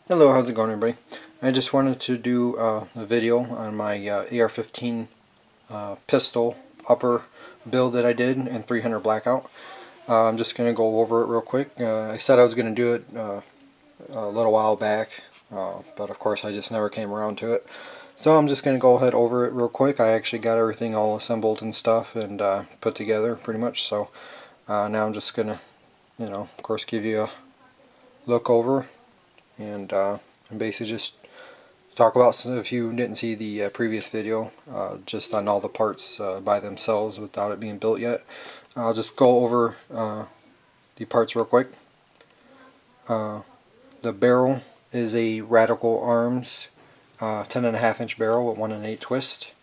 Hello, how's it going, everybody? I just wanted to do a video on my AR-15 pistol upper build that I did in 300 Blackout. I'm just going to go over it real quick. I said I was going to do it a little while back, but of course I just never came around to it. So I'm just going to go ahead over it real quick. I actually got everything all assembled and stuff and put together pretty much. So now I'm just going to, of course, give you a look over and basically just talk about some, if you didn't see the previous video, just on all the parts by themselves without it being built yet. I'll just go over the parts real quick. The barrel is a Radical Arms 10.5 inch barrel with 1 1/8 twist.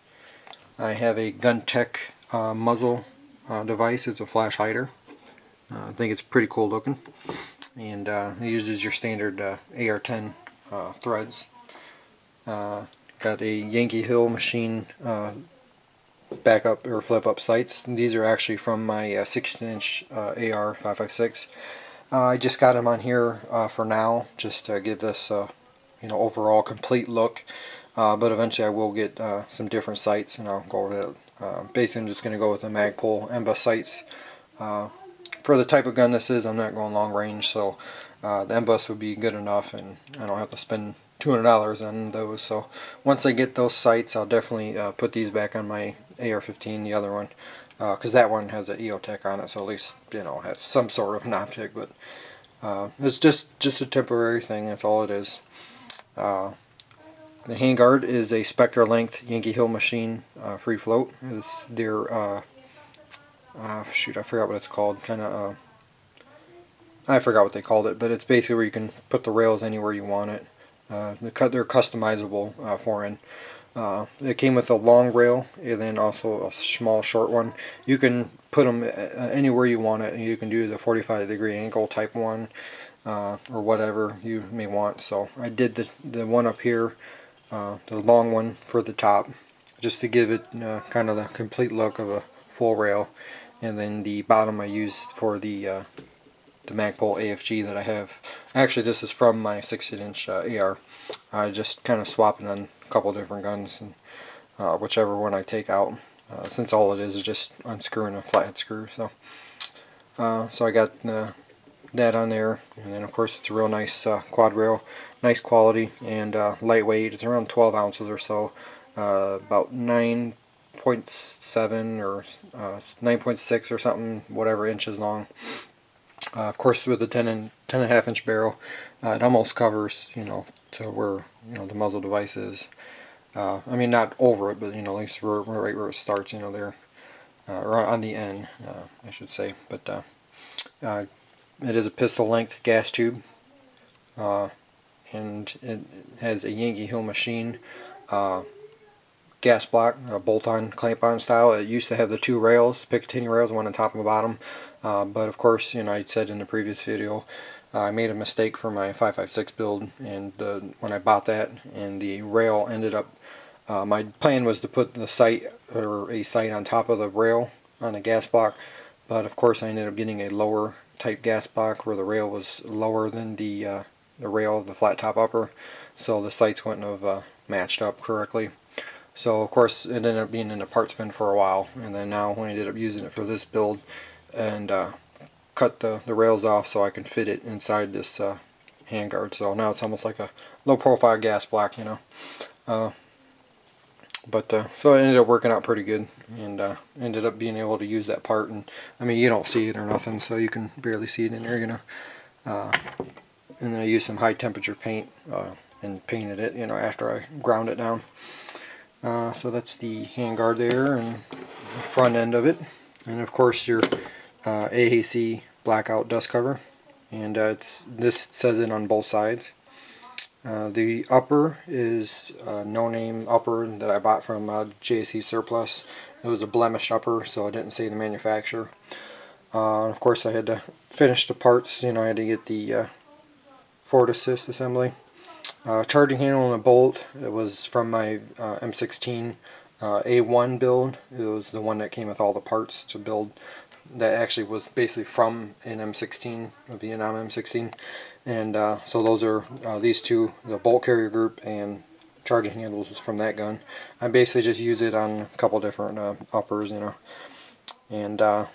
I have a Gun Tech muzzle device. It's a flash hider. I think it's pretty cool looking, and it uses your standard AR-10 threads. Got a Yankee Hill machine backup or flip up sights. These are actually from my 16-inch AR 5.56. I just got them on here for now, just to give this overall complete look. But eventually I will get some different sights, and I'll go over it. Basically, I'm just going to go with the Magpul MBUS sights. For the type of gun this is, I'm not going long range, so the MBUS would be good enough, and I don't have to spend $200 on those. So once I get those sights, I'll definitely put these back on my AR-15, the other one, because that one has an EOTech on it, so at least it has some sort of an optic. But it's just a temporary thing. That's all it is. The handguard is a Spectre length Yankee Hill machine free float. It's their shoot, I forgot what it's called. I forgot what they called it, but it's basically where you can put the rails anywhere you want it. They're customizable forend. It came with a long rail and then also a small short one. You can put them anywhere you want it. You can do the 45-degree angle type one or whatever you may want. So I did the one up here, the long one for the top, just to give it kind of the complete look of a full rail. And then the bottom I used for the Magpul AFG that I have. Actually, this is from my 16-inch AR. I just kind of swap it on a couple different guns, and whichever one I take out, since all it is just unscrewing a flathead screw. So I got that on there, and then of course it's a real nice quad rail, nice quality, and lightweight. It's around 12 ounces or so, about 9.7 or 9.6 or something, whatever inches long. Of course, with the 10.5 inch barrel, it almost covers, to where the muzzle device is. I mean, not over it, but at least right where it starts. There, or on the end, I should say. But it is a pistol length gas tube, and it has a Yankee Hill machine gas block, bolt-on, clamp-on style. It used to have the two rails, Picatinny rails, one on top and bottom. But of course, I said in the previous video, I made a mistake for my 5.56 build, and when I bought that, and the rail ended up, my plan was to put the sight, or a sight, on top of the rail on the gas block. But of course, I ended up getting a lower type gas block where the rail was lower than the rail of the flat top upper, so the sights wouldn't have matched up correctly. So of course it ended up being in the parts bin for a while, and then now I ended up using it for this build, and cut the rails off so I can fit it inside this handguard. So now it's almost like a low profile gas block, so it ended up working out pretty good, and ended up being able to use that part. And I mean, you don't see it or nothing, so you can barely see it in there, and then I used some high temperature paint and painted it, after I ground it down. So that's the handguard there, and the front end of it, and of course your AAC Blackout dust cover, and this says it on both sides. The upper is a no-name upper that I bought from JAC Surplus. It was a blemished upper, so it didn't say the manufacturer. Of course, I had to finish the parts. I had to get the forward assist assembly. Charging handle and a bolt. It was from my M16 A1 build. It was the one that came with all the parts to build that actually was basically from an M16, a Vietnam M16, and so those are these two, the bolt carrier group and charging handles, was from that gun. I basically just use it on a couple different uppers, and of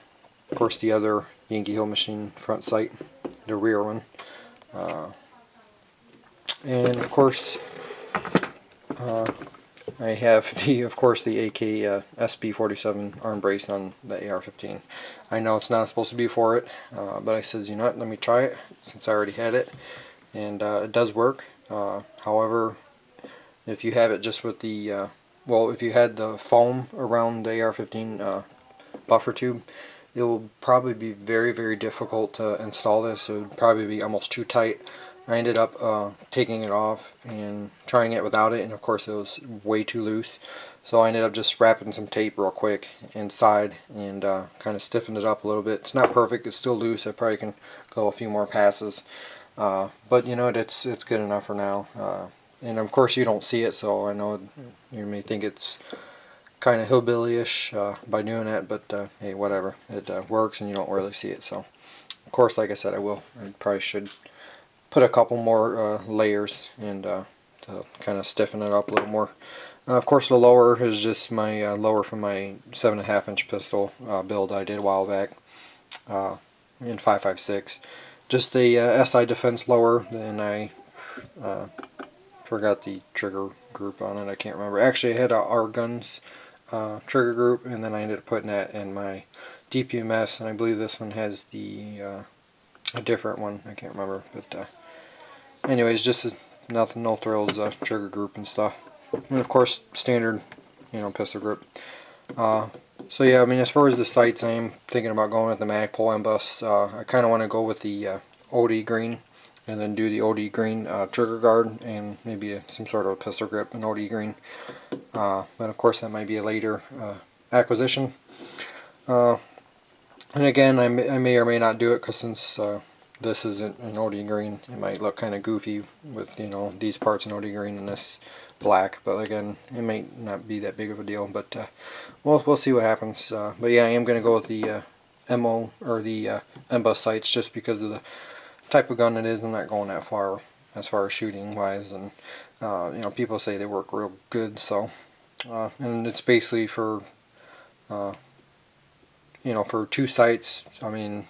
course the other Yankee Hill machine front sight, the rear one, and of course I have the AK SB47 arm brace on the AR-15. I know it's not supposed to be for it, but I said, you know what, let me try it since I already had it, and it does work. However, if you have it just with the well, if you had the foam around the AR-15 buffer tube, it will probably be very, very difficult to install this. It would probably be almost too tight. I ended up taking it off and trying it without it, and of course it was way too loose. So I ended up just wrapping some tape real quick inside and kind of stiffened it up a little bit. It's not perfect, it's still loose. I probably can go a few more passes, but you know, it's good enough for now. And of course you don't see it, so I know you may think it's kind of hillbilly-ish by doing that, but hey, whatever. It works and you don't really see it. So of course, like I said, I probably should put a couple more layers and to kind of stiffen it up a little more. Of course, the lower is just my lower from my 7.5-inch pistol build I did a while back in 5.56. Just the SI Defense lower, and I forgot the trigger group on it. I can't remember. Actually, I had a R Guns trigger group, and then I ended up putting that in my DPMS, and I believe this one has the a different one. I can't remember, but anyways, just nothing, no thrills, trigger group and stuff, and of course standard, pistol grip. So yeah, I mean, as far as the sights, I am thinking about going with the Magpul M-Bus. I kind of want to go with the OD green, and then do the OD green trigger guard, and maybe some sort of a pistol grip in OD green. But of course that might be a later acquisition. And again, I may or may not do it, because since this isn't an OD green, it might look kind of goofy with these parts in OD green and this black. But again, it may not be that big of a deal. But we'll see what happens. But yeah, I am going to go with the MO or the M-Bus sights, just because of the type of gun it is. I'm not going that far as far as shooting wise, and people say they work real good. So and it's basically for for two sights. I mean,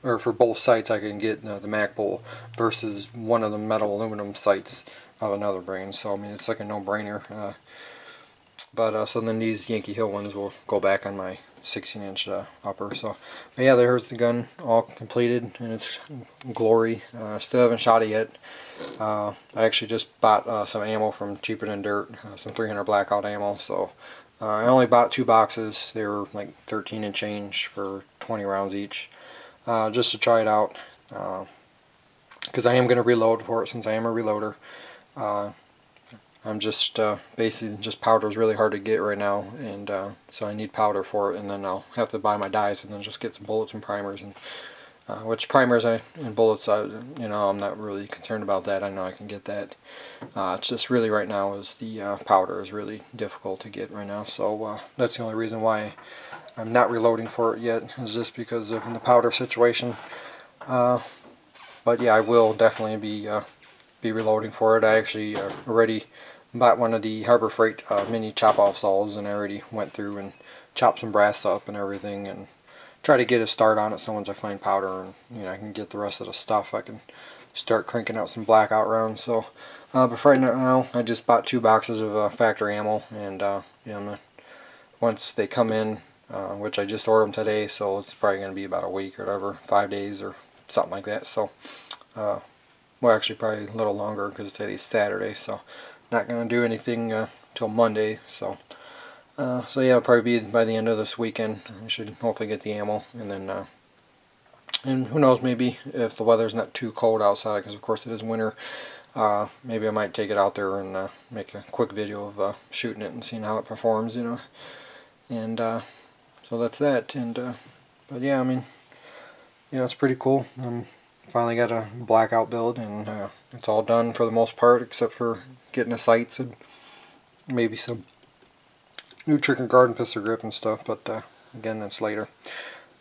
or for both sights, I can get the Magpul versus one of the metal aluminum sights of another brand. So I mean, it's like a no-brainer. But so then these Yankee Hill ones will go back on my 16-inch upper. So, but yeah, there's the gun all completed in its glory. Still haven't shot it yet. I actually just bought some ammo from Cheaper Than Dirt, some 300 Blackout ammo. So I only bought 2 boxes. They were like 13 and change for 20 rounds each, just to try it out, because I am going to reload for it, since I am a reloader. I'm just basically, just powder is really hard to get right now, and so I need powder for it, and then I'll have to buy my dies and then just get some bullets and primers, and which primers and bullets, I'm not really concerned about that. I know I can get that. It's just really right now is the powder is really difficult to get right now, so that's the only reason why I'm not reloading for it yet, is just because of the powder situation. But yeah, I will definitely be reloading for it. I actually already bought one of the Harbor Freight mini chop-off saws, and I already went through and chopped some brass up and everything, and try to get a start on it, so once I find powder and I can get the rest of the stuff, I can start cranking out some Blackout rounds. So but for right now, I just bought 2 boxes of factory ammo, and once they come in, which I just ordered them today, so it's probably going to be about a week or whatever, 5 days or something like that. So well, actually probably a little longer, because today's Saturday, so not going to do anything till Monday. So so yeah, it'll probably be by the end of this weekend. I should hopefully get the ammo, and then and who knows, maybe if the weather's not too cold outside, because of course it is winter, maybe I might take it out there and make a quick video of shooting it and seeing how it performs, and so that's that. And but yeah, I mean, it's pretty cool. Finally got a Blackout build, and it's all done for the most part, except for getting the sights and maybe some new trigger guard and pistol grip and stuff. But again, that's later.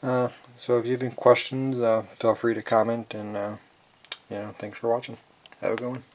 So if you have any questions, feel free to comment, and thanks for watching. Have a good one.